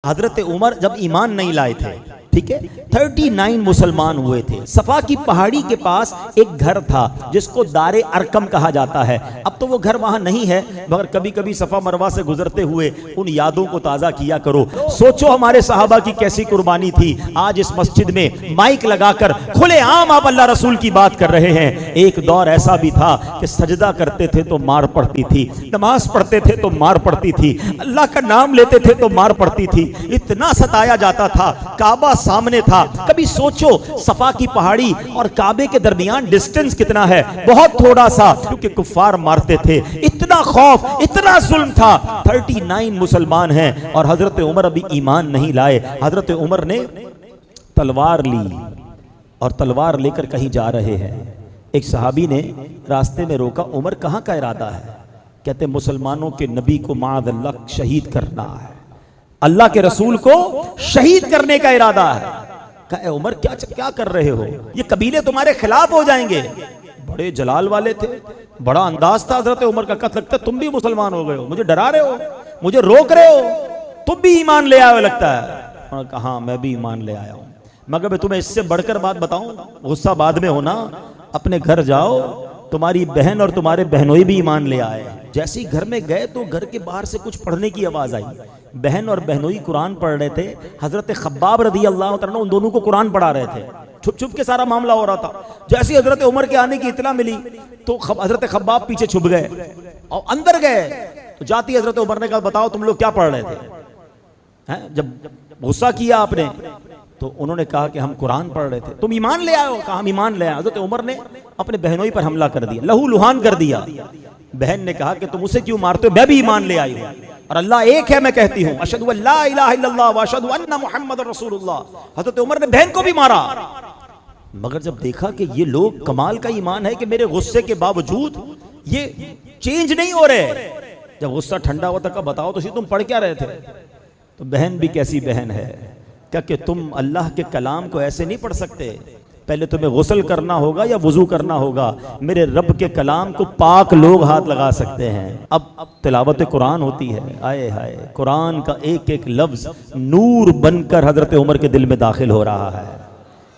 हजरत उमर जब ईमान नहीं लाए थे, ठीक है, 39 मुसलमान हुए थे। सफा की पहाड़ी के पास एक घर था जिसको दारे अरकम कहा जाता है। अब तो वो घर वहां नहीं है, मगर कभी कभी सफा मरवा से गुजरते हुए उन यादों को ताज़ा किया करो। सोचो हमारे सहाबा की कैसी कुर्बानी थी। आज इस मस्जिद में माइक लगाकर खुलेआम आप अल्लाह रसूल की बात कर रहे हैं। एक दौर ऐसा भी था कि सजदा करते थे तो मार पड़ती थी, नमाज पढ़ते थे तो मार पड़ती थी, अल्लाह का नाम लेते थे तो मार पड़ती थी, इतना सताया जाता था। काबा सामने था। कभी सोचो सफा की पहाड़ी और काबे के दरमियान डिस्टेंस कितना है, बहुत थोड़ा सा, क्योंकि कुफार मारते थे। इतना खौफ, इतना जुल्म था। 39 मुसलमान हैं और हजरत उमर अभी ईमान नहीं लाए। हजरत उमर ने तलवार ली और तलवार लेकर कहीं जा रहे हैं। एक सहाबी ने रास्ते में रोका, उमर कहां का इरादा है? कहते मुसलमानों के नबी को माअल्लाह शहीद करना है, अल्लाह के रसूल को शहीद करने का इरादा है। कहे उमर क्या कर रहे हो, ये कबीले तुम्हारे खिलाफ हो जाएंगे। बड़े जलाल वाले थे, बड़ा अंदाज था हजरत उमर का। कत लगता तुम भी मुसलमान हो गए हो, मुझे डरा रहे हो, मुझे रोक रहे हो, तुम भी ईमान ले आए हो लगता है। कहा मैं भी ईमान ले आया हूं, मगर मैं तुम्हें इससे बढ़कर बात बताऊं, गुस्सा बाद में होना, अपने घर जाओ, तुम्हारी बहन और तुम्हारे बहनोई भी ईमान ले आए। जैसे ही घर में गए तो घर के बाहर से कुछ पढ़ने की आवाज आई। बहन और बहनोई कुरान पढ़ रहे थे। हजरत खब्बाब रदी अल्लाह तआला उन दोनों को कुरान पढ़ा रहे थे। छुप छुप के सारा मामला हो रहा था। जैसे ही हजरत उमर के आने की इतला मिली तो हजरत खब्बाब पीछे छुप गए और अंदर गए तो जाती हजरत उमर ने कहा बताओ तुम लोग क्या पढ़ रहे थे? हैं? जब गुस्सा किया आपने तो उन्होंने कहा कि हम कुरान पढ़ रहे थे। तुम ईमान ले आए हो? कहा हम ईमान ले आए। हजरत उमर ने अपने बहनोई पर हमला कर दिया, लहू लुहान कर दिया। बहन ने कहा कि तुम उसे क्यों मारते हो, मैं भी ईमान ले आई हूं और अल्लाह एक है, मैं कहती हूं अशहदु अल्ला इलाहा इल्लल्लाह व अशहदु अन्ना मुहम्मदुर रसूलुल्लाह। हजरत उमर ने बहन को भी मारा। मगर जब देखा कि ये लोग कमाल का ईमान है कि मेरे गुस्से के बावजूद ये चेंज नहीं हो रहे, जब गुस्सा ठंडा हुआ तक बताओ तो तुम पढ़ क्या रहे थे? तो बहन भी कैसी बहन है, क्या कि तुम अल्लाह के कलाम को ऐसे नहीं पढ़ सकते, पहले तुम्हें गुस्ल करना होगा या वुजू करना होगा। मेरे रब के कलाम को पाक लोग हाथ लगा सकते हैं। अब तिलावत कुरान होती है, आए हाय, कुरान का एक एक लफ्ज नूर बनकर हजरत उमर के दिल में दाखिल हो रहा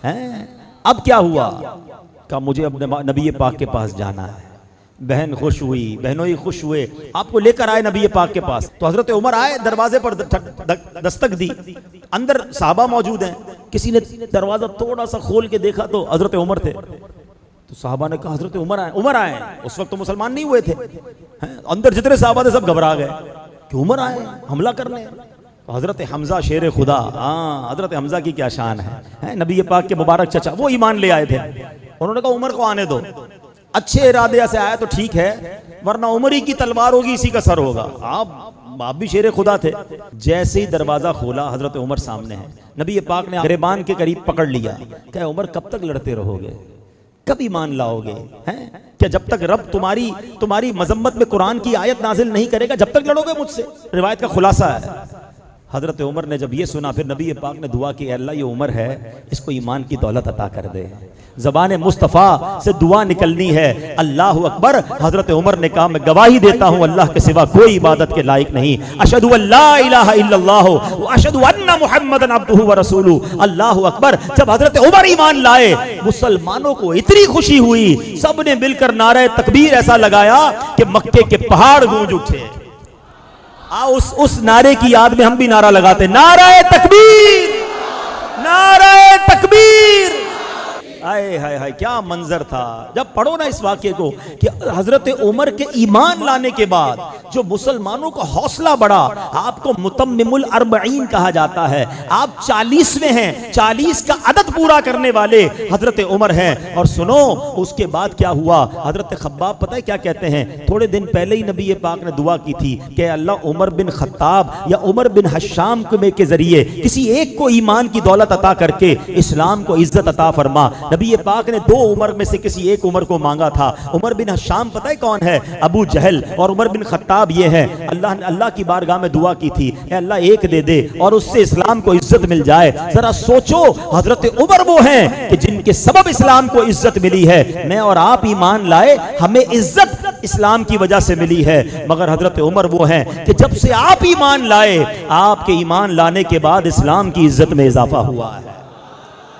है। अब क्या हुआ? का मुझे अपने नबी पाक के पास जाना है। बहन खुश हुई, बहनोई खुश हुए, आपको लेकर आए नबी पाक के पास। तो हजरत उमर आए, दरवाजे पर दस्तक दी, अंदर साहबा मौजूद हैं। किसी ने दरवाजा थोड़ा सा खोल के देखा तो हजरत उमर थे। तो साहबा ने कहा हजरत उमर आए। उमर आए, उस वक्त तो मुसलमान नहीं हुए थे। अंदर जितने साहबा थे सब घबरा गए कि उमर आए हमला करने। तो हजरत हमजा शेर खुदा, हाँ हजरत हमजा की क्या शान है, नबी पाक के मुबारक चचा, वो ईमान ले आए थे। उन्होंने कहा उमर को आने दो, अच्छे इरादे से आया तो ठीक है, वरना उमर ही की तलवार होगी, इसी का सर होगा। आप भी शेर खुदा थे। जैसे ही दरवाजा खोला हजरत उमर सामने है। नबी पाक ने गिरबान के करीब पकड़ लिया। क्या उमर कब तक लड़ते रहोगे, कब ईमान लाओगे? हैं क्या जब तक रब तुम्हारी मजम्मत में कुरान की आयत नाजिल नहीं करेगा, जब तक लड़ोगे मुझसे? रिवायत का खुलासा है। हजरत उमर ने जब ये सुना, फिर नबी पाक ने दुआ की, अल्लाह ये उमर है, इसको ईमान की दौलत अता कर दे। ज़बान मुस्तफ़ा से दुआ निकलनी है, अल्लाह अकबर। हजरत उमर ने कहा मैं गवाही देता हूँ अल्लाह के सिवा कोई इबादत के लायक नहीं। अशहदु अल्ला इलाहा इल्लल्लाह व अशहदु अन्ना मुहम्मदन अब्दुहु व रसूलुहु। अल्लाह अकबर। जब हजरत उमर ईमान लाए, मुसलमानों को इतनी खुशी हुई, सब ने मिलकर नारे तकबीर ऐसा लगाया कि मक्के के पहाड़ गूंज उठे। उस नारे की याद में हम भी नारा लगाते, नारे तकबीर, नारे तकबीर। आए हाय हाय, क्या मंजर था। जब पढ़ो ना इस वाक्य को कि हजरत उमर के ईमान लाने के बाद जो मुसलमानों का हौसला बढ़ा। आपको मुतम्मिमुल अर्बईन कहा जाता है, आप 40वें हैं, 40 का अदद पूरा करने वाले हजरत उमर हैं। और सुनो उसके बाद क्या हुआ। हजरत खब्बाब पता है क्या कहते हैं? थोड़े दिन पहले ही नबी पाक ने दुआ की थी कि अल्लाह उमर बिन खत्ताब या उमर बिन हश्शाम के जरिए किसी एक को ईमान की दौलत अता करके इस्लाम को इज्जत अता फरमा। नबी पाक ने दो उमर में से किसी एक उमर को मांगा था। उमर बिन हशाम पता है कौन है? अबू जहल। और उमर बिन खत्ताब ये है। अल्लाह की बारगाह में दुआ की थी, अल्लाह एक दे दे और उससे इस्लाम को इज्जत मिल जाए। जरा सोचो, हजरत उमर वो हैं कि जिनके सबब इस्लाम को इज्जत मिली है। मैं और आप ईमान लाए, हमें इज्जत इस्लाम की वजह से मिली है, मगर हजरत उमर वो हैं कि जब से आप ईमान लाए, आपके ईमान लाने के बाद इस्लाम की इज्जत में इजाफा हुआ है।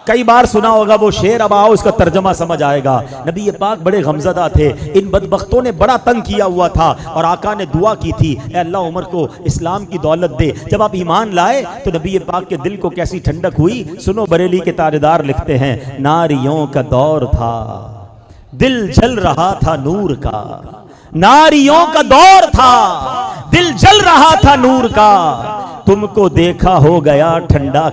कई बार सुना होगा वो शेर, अब आओ उसका तर्जमा समझ आएगा। नबी पाक बड़े गमज़दा थे, इन बदबख्तों ने बड़ा तंग किया हुआ था और आका ने दुआ की थी, ए अल्लाह उमर को इस्लाम की दौलत दे। जब आप ईमान लाए तो नबी पाक के दिल को कैसी ठंडक हुई। सुनो, बरेली के तारेदार लिखते हैं, नारियों का दौर था, दिल जल रहा था नूर का। नारियों का दौर था, दिल जल रहा था नूर का। तुमको देखा हो गया ठंडा।